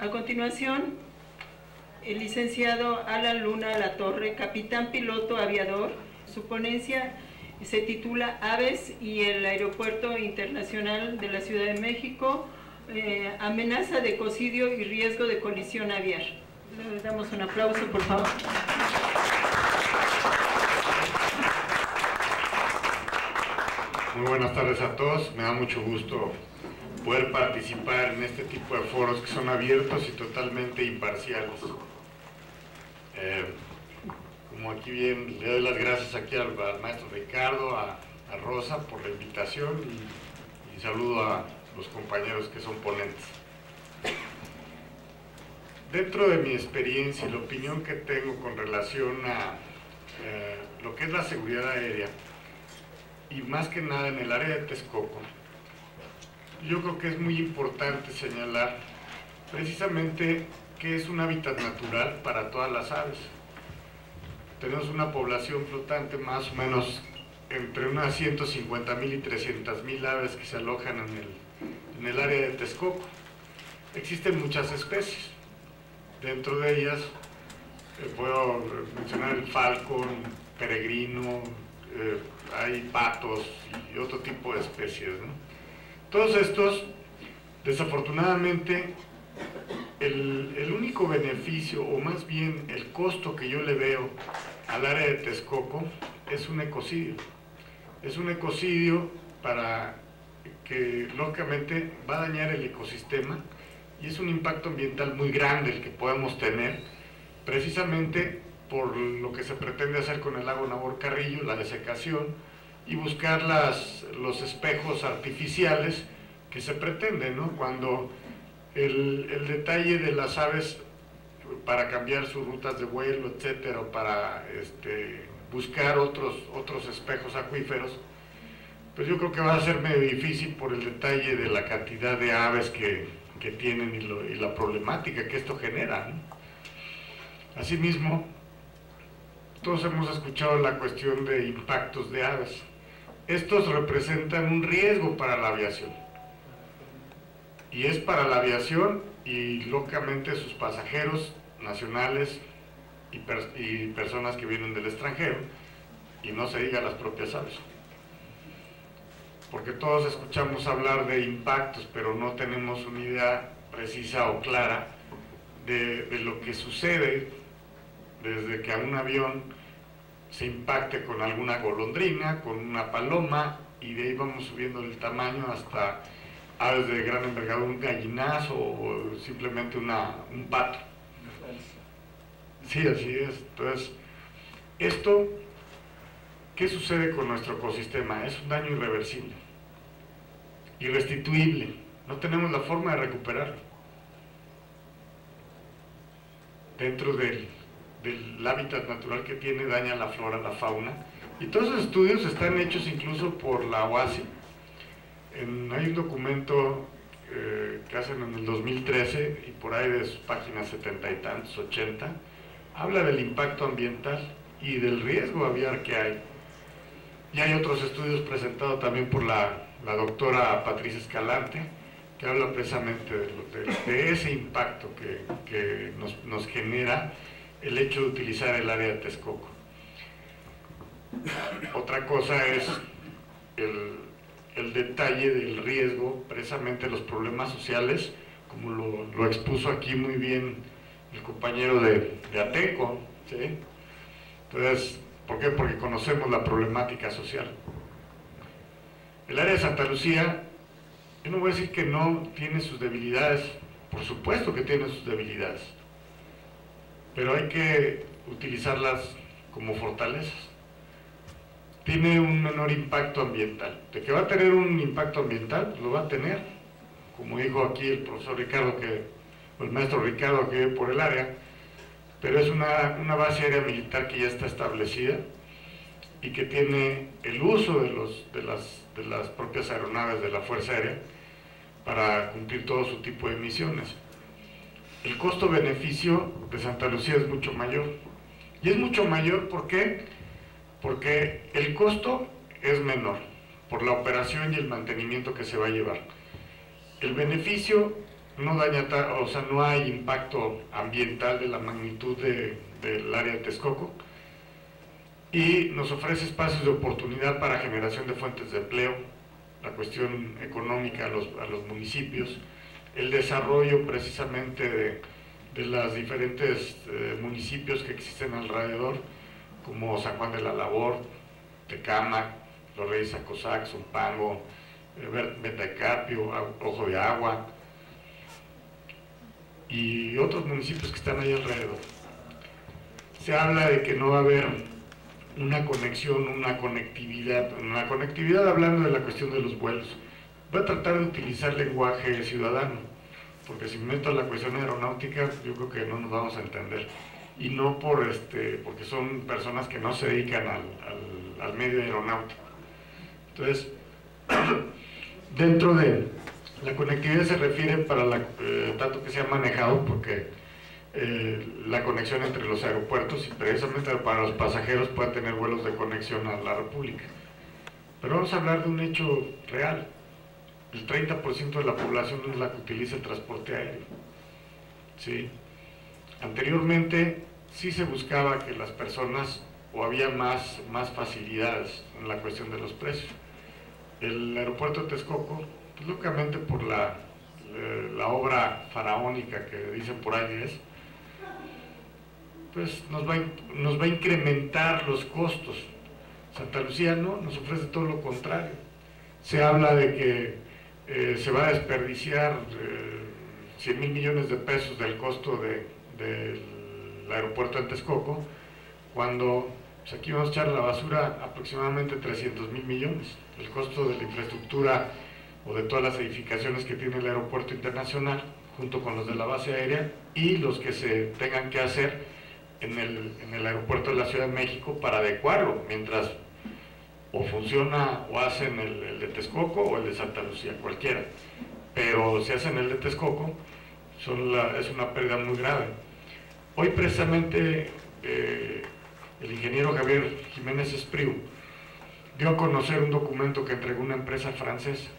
A continuación, el licenciado Alan Luna Latorre, capitán piloto aviador. Su ponencia se titula Aves y el Aeropuerto Internacional de la Ciudad de México, amenaza de ecocidio y riesgo de colisión aviar. Le damos un aplauso, por favor. Muy buenas tardes a todos, me da mucho gusto poder participar en este tipo de foros que son abiertos y totalmente imparciales. Como aquí bien, le doy las gracias aquí al maestro Ricardo, a Rosa por la invitación y saludo a los compañeros que son ponentes. Dentro de mi experiencia y la opinión que tengo con relación a lo que es la seguridad aérea, y más que nada en el área de Texcoco, yo creo que es muy importante señalar precisamente que es un hábitat natural para todas las aves. Tenemos una población flotante más o menos entre unas 150,000 y 300,000 aves que se alojan en el área de Texcoco. Existen muchas especies, dentro de ellas puedo mencionar el falcón, peregrino, hay patos y otro tipo de especies, ¿no? Todos estos, desafortunadamente, el único beneficio, o más bien el costo que yo le veo al área de Texcoco, es un ecocidio. Es un ecocidio para que, lógicamente, va a dañar el ecosistema y es un impacto ambiental muy grande el que podemos tener, precisamente por lo que se pretende hacer con el lago Nabor Carrillo, la desecación, y buscar los espejos artificiales que se pretenden, ¿no? Cuando el detalle de las aves para cambiar sus rutas de vuelo, etcétera, para buscar otros espejos acuíferos, pues yo creo que va a ser medio difícil por el detalle de la cantidad de aves que tienen y la problemática que esto genera, ¿no? Asimismo, todos hemos escuchado la cuestión de impactos de aves. Estos representan un riesgo para la aviación. Y es para la aviación y, lógicamente, sus pasajeros nacionales y personas que vienen del extranjero, y no se diga las propias aves. Porque todos escuchamos hablar de impactos, pero no tenemos una idea precisa o clara de lo que sucede desde que a un avión se impacte con alguna golondrina, con una paloma, y de ahí vamos subiendo el tamaño hasta aves de gran envergadura, un gallinazo o simplemente un pato. Sí, así es. Entonces, esto, ¿qué sucede con nuestro ecosistema? Es un daño irreversible, irrestituible. No tenemos la forma de recuperarlo. Dentro del hábitat natural que tiene, daña la flora, la fauna, y todos esos estudios están hechos incluso por la OASI. Hay un documento que hacen en el 2013, y por ahí de sus páginas 70 y tantos, 80, habla del impacto ambiental y del riesgo aviar que hay. Y hay otros estudios presentados también por la doctora Patricia Escalante, que habla precisamente de ese impacto que nos genera el hecho de utilizar el área de Texcoco. Otra cosa es el detalle del riesgo, precisamente los problemas sociales, como lo expuso aquí muy bien el compañero de Ateco, ¿sí? Entonces, ¿por qué? Porque conocemos la problemática social. El área de Santa Lucía, yo no voy a decir que no tiene sus debilidades, por supuesto que tiene sus debilidades, pero hay que utilizarlas como fortalezas. Tiene un menor impacto ambiental. De que va a tener un impacto ambiental, lo va a tener, como dijo aquí el profesor Ricardo, o el maestro Ricardo, que vive por el área, pero es una base aérea militar que ya está establecida y que tiene el uso de las propias aeronaves de la Fuerza Aérea para cumplir todo su tipo de misiones. El costo-beneficio de Santa Lucía es mucho mayor. Y es mucho mayor, ¿por qué? Porque el costo es menor por la operación y el mantenimiento que se va a llevar. El beneficio no daña, o sea, no hay impacto ambiental de la magnitud del área de Texcoco, y nos ofrece espacios de oportunidad para generación de fuentes de empleo, la cuestión económica a los municipios, el desarrollo precisamente de los diferentes municipios que existen alrededor, como San Juan de la Labor, Tecámac, Los Reyes Acosac, Zumpango, Betacarpio, Ojo de Agua y otros municipios que están ahí alrededor. Se habla de que no va a haber una conexión, una conectividad hablando de la cuestión de los vuelos. Voy a tratar de utilizar lenguaje ciudadano, porque si me meto a la cuestión aeronáutica, yo creo que no nos vamos a entender. Y no porque son personas que no se dedican al medio aeronáutico. Entonces, dentro de la conectividad se refiere para tanto que se ha manejado, porque la conexión entre los aeropuertos y precisamente para los pasajeros pueda tener vuelos de conexión a la República. Pero vamos a hablar de un hecho real. El 30% de la población es la que utiliza el transporte aéreo. ¿Sí? Anteriormente sí se buscaba que las personas, o había más facilidades en la cuestión de los precios. El aeropuerto de Texcoco, pues, lógicamente por la obra faraónica que dicen por ahí pues nos va a incrementar los costos. Santa Lucía no, nos ofrece todo lo contrario. Se habla de que se va a desperdiciar 100,000 millones de pesos del costo del aeropuerto de Texcoco, cuando pues, aquí vamos a echar a la basura aproximadamente 300,000 millones. El costo de la infraestructura o de todas las edificaciones que tiene el aeropuerto internacional, junto con los de la base aérea y los que se tengan que hacer en el aeropuerto de la Ciudad de México para adecuarlo, mientras o funciona o hacen el de Texcoco o el de Santa Lucía, cualquiera. Pero si hacen el de Texcoco, es una pérdida muy grave. Hoy precisamente el ingeniero Javier Jiménez Espriu dio a conocer un documento que entregó una empresa francesa,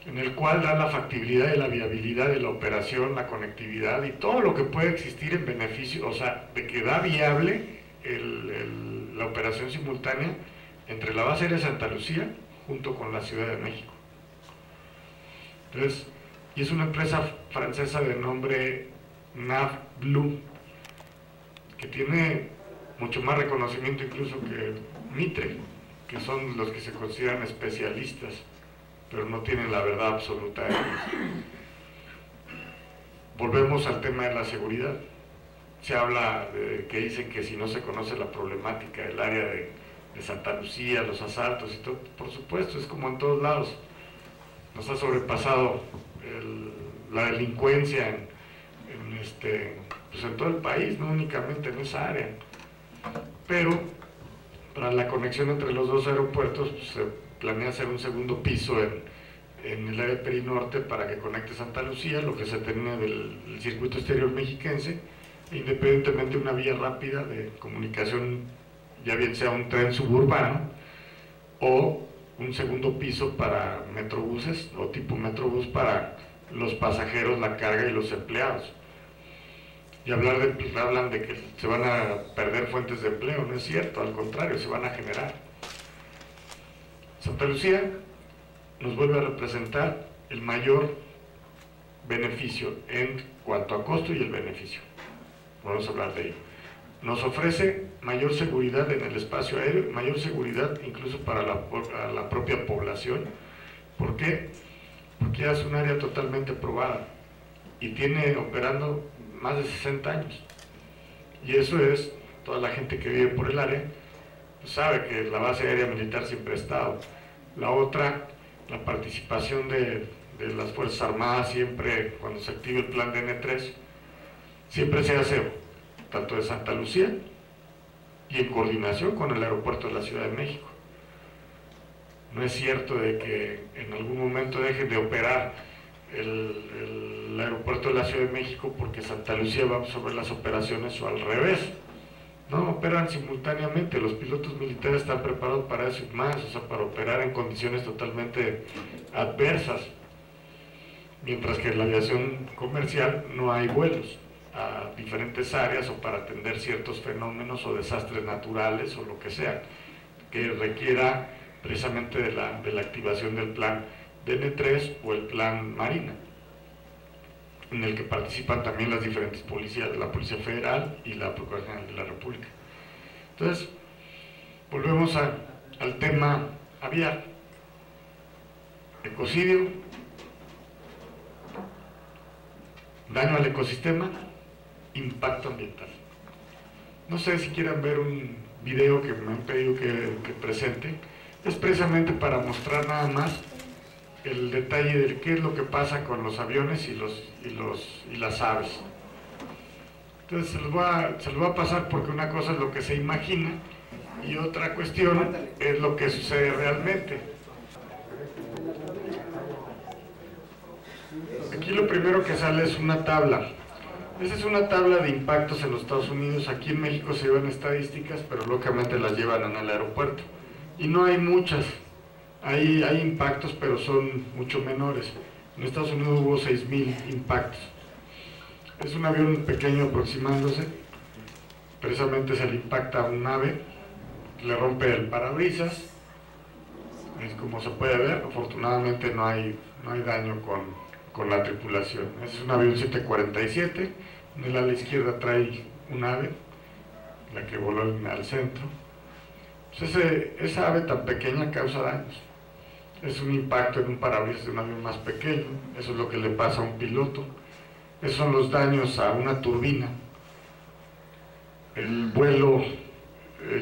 en el cual da la factibilidad y la viabilidad de la operación, la conectividad y todo lo que puede existir en beneficio, o sea, de que da viable la operación simultánea entre la base aérea de Santa Lucía junto con la Ciudad de México. Entonces, y es una empresa francesa de nombre NavBlue, que tiene mucho más reconocimiento incluso que Mitre, que son los que se consideran especialistas, pero no tienen la verdad absoluta de ellos. Volvemos al tema de la seguridad. Se habla de que dicen que si no se conoce la problemática del área de Santa Lucía, los asaltos y todo, por supuesto, es como en todos lados. Nos ha sobrepasado la delincuencia pues en todo el país, no únicamente en esa área. Pero para la conexión entre los dos aeropuertos pues, se planea hacer un segundo piso en el área perinorte para que conecte Santa Lucía, lo que se tenía del circuito exterior mexiquense, e independientemente una vía rápida de comunicación, ya bien sea un tren suburbano o un segundo piso para metrobuses o tipo metrobús para los pasajeros, la carga y los empleados. Y hablan de que se van a perder fuentes de empleo, no es cierto, al contrario, se van a generar. Santa Lucía nos vuelve a representar el mayor beneficio en cuanto a costo y el beneficio. Vamos a hablar de ello. Nos ofrece mayor seguridad en el espacio aéreo, mayor seguridad incluso para la propia población. ¿Por qué? Porque ya es un área totalmente probada y tiene operando más de 60 años. Y eso es, toda la gente que vive por el área pues sabe que la base aérea militar siempre ha estado. La otra, la participación de las Fuerzas Armadas siempre, cuando se active el plan de N3, siempre se hace tanto de Santa Lucía y en coordinación con el aeropuerto de la Ciudad de México. No es cierto de que en algún momento dejen de operar el aeropuerto de la Ciudad de México porque Santa Lucía va sobre las operaciones o al revés. No, operan simultáneamente, los pilotos militares están preparados para eso y más, o sea, para operar en condiciones totalmente adversas. mientras que en la aviación comercial no hay vuelos a diferentes áreas o para atender ciertos fenómenos o desastres naturales o lo que sea, que requiera precisamente de la activación del plan DN3 o el plan Marina, en el que participan también las diferentes policías, la Policía Federal y la Procuraduría General de la República. Entonces, volvemos al tema aviar. Ecocidio, daño al ecosistema, impacto ambiental. No sé si quieran ver un video que me han pedido que presente. Es precisamente para mostrar nada más el detalle de qué es lo que pasa con los aviones y las aves. Entonces se los voy a pasar porque una cosa es lo que se imagina y otra cuestión es lo que sucede realmente. Aquí lo primero que sale es una tabla. Esa es una tabla de impactos en los Estados Unidos. Aquí en México se llevan estadísticas, pero lógicamente las llevan en el aeropuerto. Y no hay muchas. Hay impactos, pero son mucho menores. En Estados Unidos hubo 6,000 impactos. Es un avión pequeño aproximándose. Precisamente se le impacta a un ave, le rompe el parabrisas. Es como se puede ver. Afortunadamente no hay daño con la tripulación. Es un avión 747. En el ala izquierda trae un ave, la que voló al centro. Pues esa ave tan pequeña causa daños. Es un impacto en un parabrisas de un avión más pequeño. Eso es lo que le pasa a un piloto. Esos son los daños a una turbina. El vuelo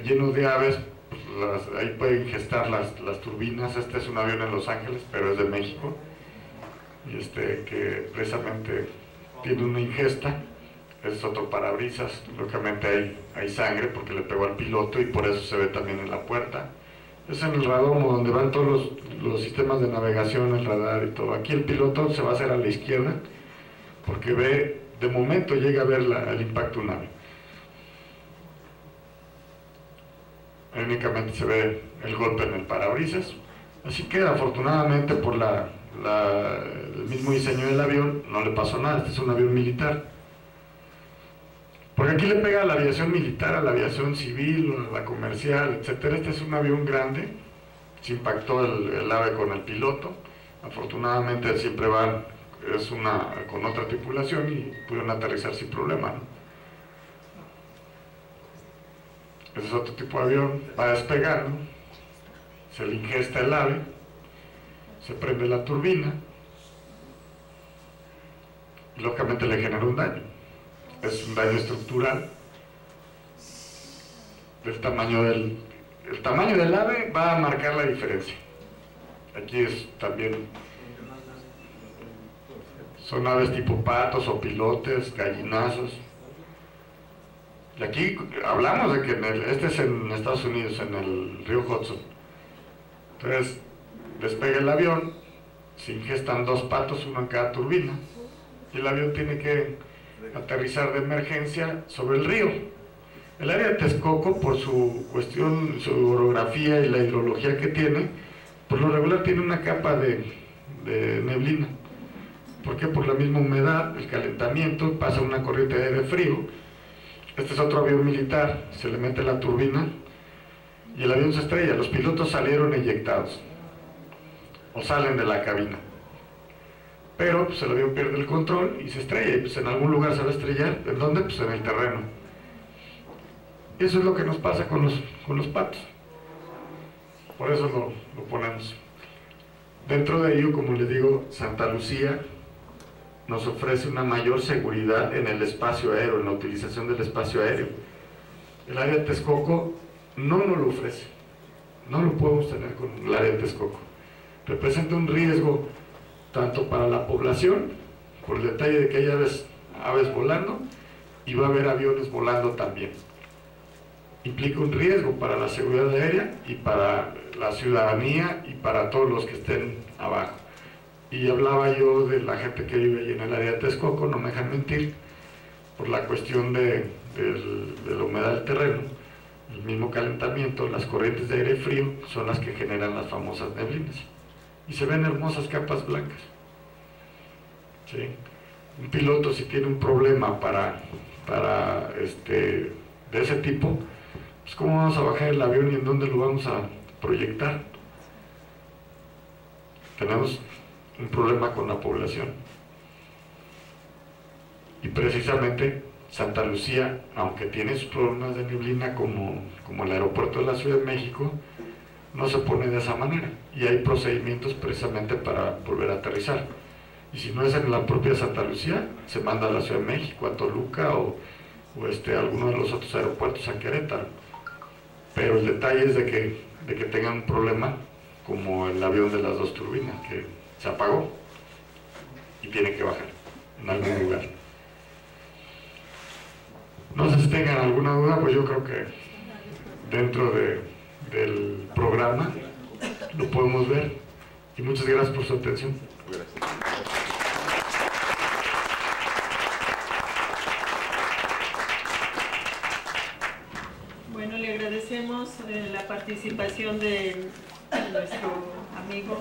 lleno de aves, pues ahí pueden gestar las turbinas. Este es un avión en Los Ángeles, pero es de México, y que precisamente tiene una ingesta. Es otro parabrisas. Lógicamente hay sangre porque le pegó al piloto y por eso se ve también en la puerta. Es en el radomo donde van todos los sistemas de navegación, el radar y todo. Aquí el piloto se va a hacer a la izquierda porque ve, de momento llega a ver el impacto de un ave. Únicamente se ve el golpe en el parabrisas. Así que afortunadamente por el mismo diseño del avión no le pasó nada. Este es un avión militar. Porque aquí le pega a la aviación militar, a la aviación civil, a la comercial, etc. Este es un avión grande. Se impactó el ave con el piloto. Afortunadamente siempre van con otra tripulación y pudieron aterrizar sin problema, ¿no? Ese es otro tipo de avión. Va a despegar, ¿no? Se le ingesta el ave, se prende la turbina y lógicamente le genera un daño. Es un daño estructural. El tamaño del ave va a marcar la diferencia. Aquí son aves tipo patos o pilotes, gallinazos. Y aquí hablamos de que este es en Estados Unidos, en el río Hudson. Entonces despega el avión, se ingestan 2 patos, uno en cada turbina, y el avión tiene que aterrizar de emergencia sobre el río. El área de Texcoco, por su orografía y la hidrología que tiene, por lo regular tiene una capa de neblina. ¿Por qué? Por la misma humedad, el calentamiento, pasa una corriente de aire frío. Este es otro avión militar, se le mete la turbina y el avión se estrella. Los pilotos salieron eyectados o salen de la cabina, pero pues, el avión pierde el control y se estrella, y pues en algún lugar se va a estrellar. ¿En dónde? Pues en el terreno. Eso es lo que nos pasa con los patos. Por eso lo ponemos. Dentro de ello, como les digo, Santa Lucía nos ofrece una mayor seguridad en el espacio aéreo, en la utilización del espacio aéreo. El área de Texcoco no nos lo ofrece. No lo podemos tener con el área de Texcoco. Representa un riesgo tanto para la población, por el detalle de que hay aves volando, y va a haber aviones volando también. Implica un riesgo para la seguridad aérea y para la ciudadanía y para todos los que estén abajo. Y hablaba yo de la gente que vive ahí en el área de Texcoco, no me dejan mentir, por la cuestión de la humedad del terreno, el mismo calentamiento, las corrientes de aire frío son las que generan las famosas neblinas. Y se ven hermosas capas blancas. ¿sí? Un piloto, si tiene un problema de ese tipo, pues ¿cómo vamos a bajar el avión y en dónde lo vamos a proyectar? Tenemos un problema con la población. Y precisamente Santa Lucía, aunque tiene sus problemas de neblina como el aeropuerto de la Ciudad de México, no se pone de esa manera. Y hay procedimientos precisamente para volver a aterrizar. Y si no es en la propia Santa Lucía, se manda a la Ciudad de México, a Toluca o a alguno de los otros aeropuertos, a Querétaro. Pero el detalle es de que tengan un problema como el avión de las 2 turbinas, que se apagó y tiene que bajar en algún lugar. No sé si tengan alguna duda, pues yo creo que dentro del programa lo podemos ver. Y muchas gracias por su atención. Bueno, le agradecemos la participación de nuestro amigo